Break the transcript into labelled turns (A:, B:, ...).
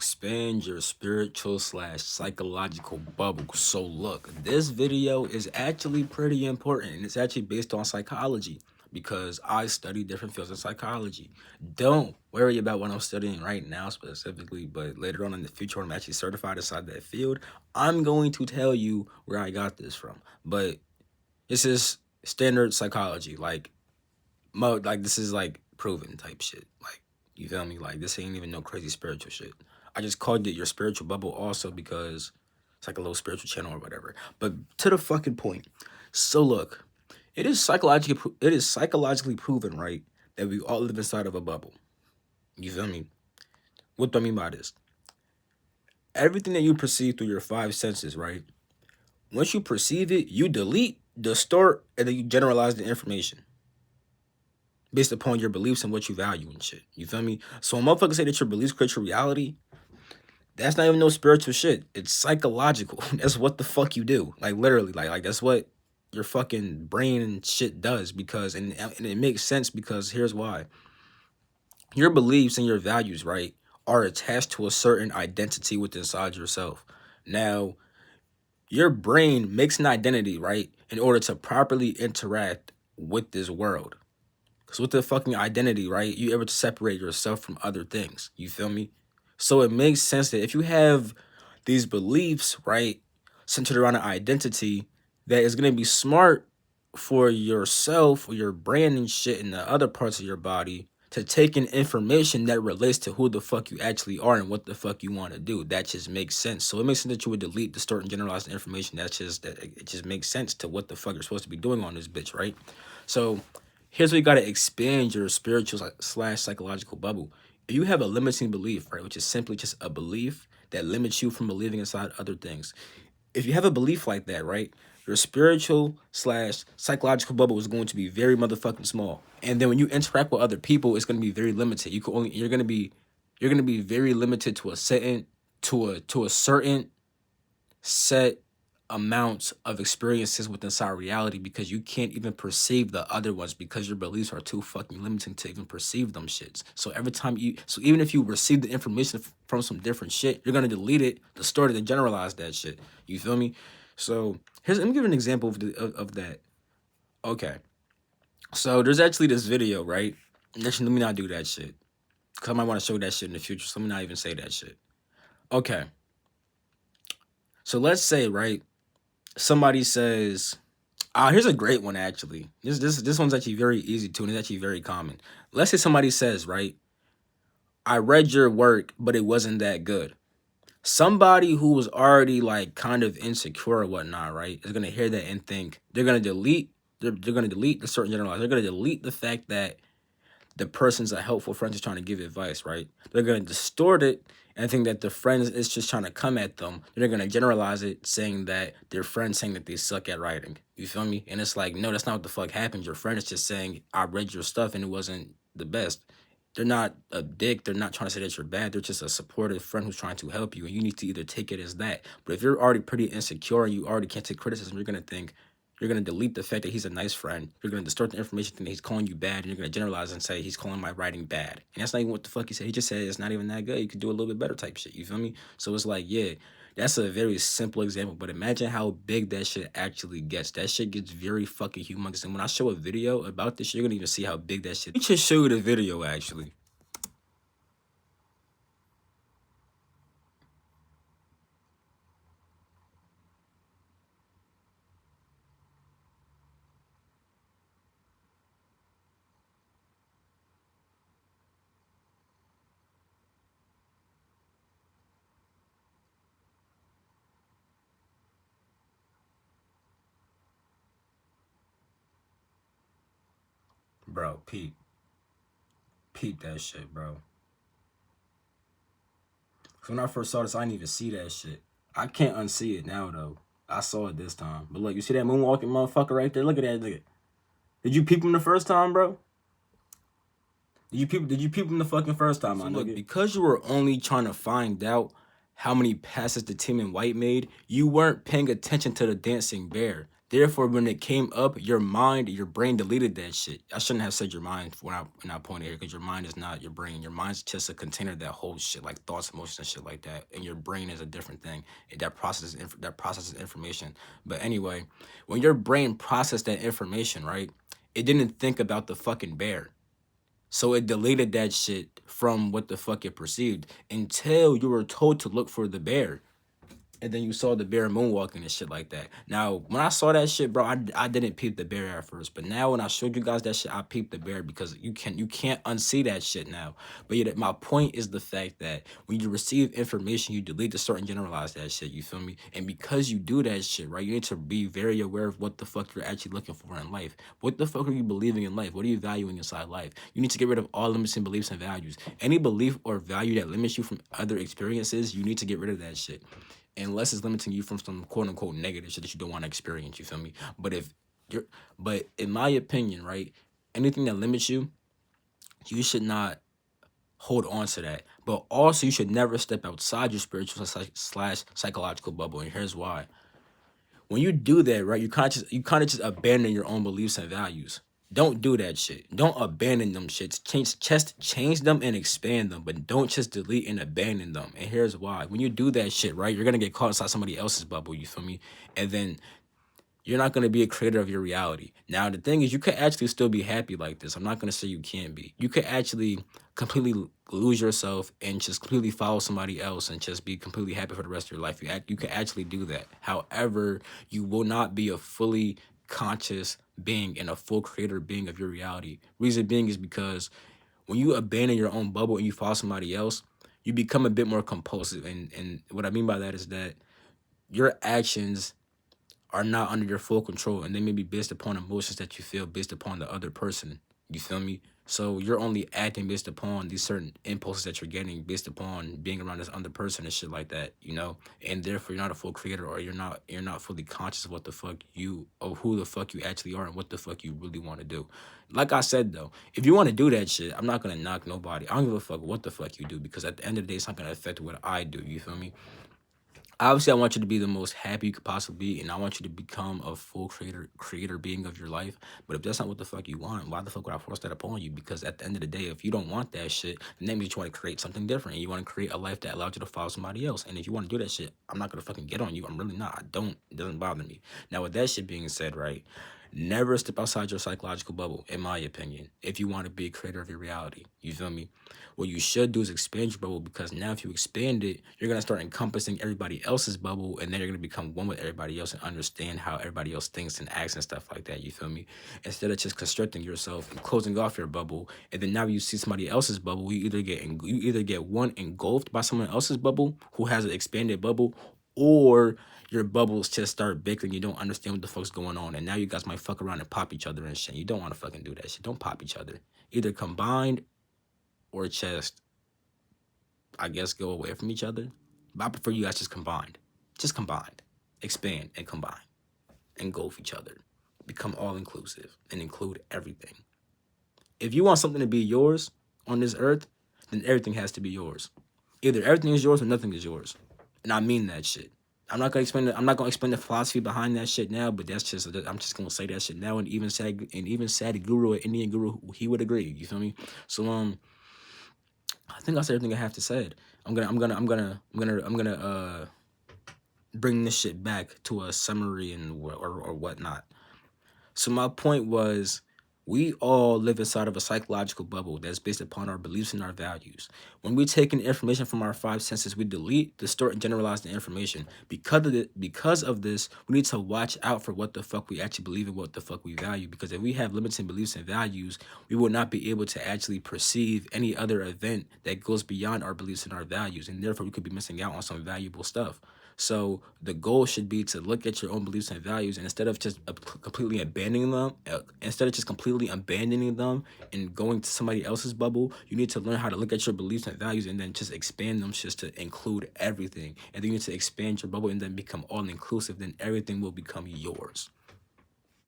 A: expand your spiritual slash psychological bubble. So look, this video is actually pretty important and it's actually based on psychology because I study different fields of psychology. Don't worry about what I'm studying right now specifically, but later on in the future when I'm actually certified inside that field, I'm going to tell you where I got this from. But this is standard psychology, like this is like proven type shit. Like, you feel me? Like, this ain't even no crazy spiritual shit. I just called it your spiritual bubble also because it's like a little spiritual channel or whatever. But to the fucking point. So look, it is psychologically proven, right, that we all live inside of a bubble. You feel me? What do I mean by this? Everything that you perceive through your five senses, right? Once you perceive it, you delete, distort, and then you generalize the information based upon your beliefs and what you value and shit. You feel me? So when motherfuckers say that your beliefs create your reality, that's not even no spiritual shit. It's psychological. That's what the fuck you do. Like, literally, like that's what your fucking brain and shit does because, and it makes sense because here's why. Your beliefs and your values, right, are attached to a certain identity within inside yourself. Now, your brain makes an identity, right, in order to properly interact with this world. Because with the fucking identity, right, you're able to separate yourself from other things. You feel me? So it makes sense that if you have these beliefs, right, centered around an identity, that is going to be smart for yourself or your brain and shit in the other parts of your body to take in information that relates to who the fuck you actually are and what the fuck you want to do. That just makes sense. So it makes sense that you would delete, distort, and generalize the information. It just makes sense to what the fuck you're supposed to be doing on this bitch, right? So here's where you got to expand your spiritual slash psychological bubble. If you have a limiting belief, right, which is simply just a belief that limits you from believing inside other things. If you have a belief like that, right, your spiritual slash psychological bubble is going to be very motherfucking small. And then when you interact with other people, it's going to be very limited. You're going to be very limited to a certain set amounts of experiences within inside reality because you can't even perceive the other ones because your beliefs are too fucking limiting to even perceive them shits. So even if you receive the information from some different shit, you're gonna delete it, distort it, and generalize that shit. You feel me? So let me give an example of that. Okay. So there's actually this video, right? Actually, let me not do that shit. Because I might want to show that shit in the future. So let me not even say that shit. Okay. So let's say, right, somebody says, here's a great one actually. This one's actually very easy too, and it's actually very common. Let's say somebody says, right, I read your work, but it wasn't that good. Somebody who was already like kind of insecure or whatnot, right, is gonna hear that and think they're gonna delete the certain generalized. They're gonna delete the fact that the person's a helpful friend who's trying to give advice, right? They're gonna distort it and think that the friend is just trying to come at them. They're gonna generalize it, saying that their friend's saying that they suck at writing. You feel me? And it's like, no, that's not what the fuck happened. Your friend is just saying, I read your stuff and it wasn't the best. They're not a dick. They're not trying to say that you're bad. They're just a supportive friend who's trying to help you. And you need to either take it as that. But if you're already pretty insecure and you already can't take criticism, you're going to delete the fact that he's a nice friend. You're going to distort the information, think that he's calling you bad. And you're going to generalize and say he's calling my writing bad. And that's not even what the fuck he said. He just said it's not even that good. You could do a little bit better type shit. You feel me? So it's like, yeah, that's a very simple example. But imagine how big that shit actually gets. That shit gets very fucking humongous. And when I show a video about this shit, you're going to even see how big that shit is. Let me just show you the video, actually. Bro, peep that shit, bro. When I first saw this, I didn't even see that shit. I can't unsee it now, though. I saw it this time. But look, you see that moonwalking motherfucker right there? Look at that nigga. Did you peep him the first time, bro? Did you peep him the fucking first time, my nigga? Look, because you were only trying to find out how many passes the team in white made, you weren't paying attention to the dancing bear. Therefore, when it came up, your mind, your brain deleted that shit. I shouldn't have said your mind when I pointed here, because your mind is not your brain. Your mind's just a container that holds shit like thoughts, emotions, and shit like that. And your brain is a different thing that processes information. But anyway, when your brain processed that information, right, it didn't think about the fucking bear. So it deleted that shit from what the fuck it perceived until you were told to look for the bear. And then you saw the bear moonwalking and shit like that. Now, when I saw that shit, bro, I didn't peep the bear at first. But now when I showed you guys that shit, I peeped the bear, because you can't unsee that shit now. But yeah, my point is the fact that when you receive information, you delete the certain generalize that shit, you feel me? And because you do that shit, right, you need to be very aware of what the fuck you're actually looking for in life. What the fuck are you believing in life? What are you valuing inside life? You need to get rid of all limiting beliefs and values. Any belief or value that limits you from other experiences, you need to get rid of that shit, unless it's limiting you from some quote unquote negative shit that you don't want to experience. You feel me? But in my opinion, right, anything that limits you, you should not hold on to that. But also, you should never step outside your spiritual slash psychological bubble. And here's why. When you do that, right, you kind of just abandon your own beliefs and values. Don't do that shit. Don't abandon them shits. Change them and expand them, but don't just delete and abandon them. And here's why. When you do that shit, right, you're gonna get caught inside somebody else's bubble, you feel me? And then you're not going to be a creator of your reality. Now, the thing is, you could actually still be happy like this. I'm not going to say you can't be. You could actually completely lose yourself and just completely follow somebody else and just be completely happy for the rest of your life. You could actually do that. However, you will not be a fully conscious being and a full creator being of your reality. Reason being is because when you abandon your own bubble and you follow somebody else, you become a bit more compulsive. And what I mean by that is that your actions are not under your full control, and they may be based upon emotions that you feel based upon the other person. You feel me? So you're only acting based upon these certain impulses that you're getting based upon being around this other person and shit like that, you know? And therefore you're not a full creator, or you're not fully conscious of what the fuck of who the fuck you actually are and what the fuck you really want to do. Like I said though, if you want to do that shit, I'm not gonna knock nobody. I don't give a fuck what the fuck you do, because at the end of the day, it's not gonna affect what I do. You feel me? Obviously, I want you to be the most happy you could possibly be, and I want you to become a full creator being of your life. But if that's not what the fuck you want, why the fuck would I force that upon you? Because at the end of the day, if you don't want that shit, then that means you want to create something different. You want to create a life that allows you to follow somebody else. And if you want to do that shit, I'm not gonna fucking get on you. I'm really not. I don't. It doesn't bother me. Now, with that shit being said, right, never step outside your psychological bubble, in my opinion, if you want to be a creator of your reality. You feel me? What you should do is expand your bubble, because now if you expand it, you're going to start encompassing everybody else's bubble, and then you're going to become one with everybody else and understand how everybody else thinks and acts and stuff like that. You feel me? Instead of just constricting yourself and closing off your bubble, and then now you see somebody else's bubble, you either get one engulfed by someone else's bubble who has an expanded bubble, or your bubbles just start bickering. You don't understand what the fuck's going on, and now you guys might fuck around and pop each other and shit. You don't want to fucking do that shit. Don't pop each other. Either combined or just, I guess, go away from each other. But I prefer you guys just combined. Just combined. Expand and combine. Engulf each other. Become all-inclusive and include everything. If you want something to be yours on this earth, then everything has to be yours. Either everything is yours or nothing is yours. And I mean that shit. I'm not gonna explain the philosophy behind that shit now, but I'm just gonna say that shit now, and even Sadhguru, an Indian guru, he would agree. You feel me? So I think that's everything I have to say. I'm gonna bring this shit back to a summary and or whatnot. So my point was, we all live inside of a psychological bubble that's based upon our beliefs and our values. When we take in information from our five senses, we delete, distort, and generalize the information. Because of this, we need to watch out for what the fuck we actually believe and what the fuck we value. Because if we have limiting beliefs and values, we will not be able to actually perceive any other event that goes beyond our beliefs and our values. And therefore, we could be missing out on some valuable stuff. So the goal should be to look at your own beliefs and values, and instead of just completely abandoning them, and going to somebody else's bubble, you need to learn how to look at your beliefs and values and then just expand them just to include everything. And then you need to expand your bubble and then become all inclusive. Then everything will become yours.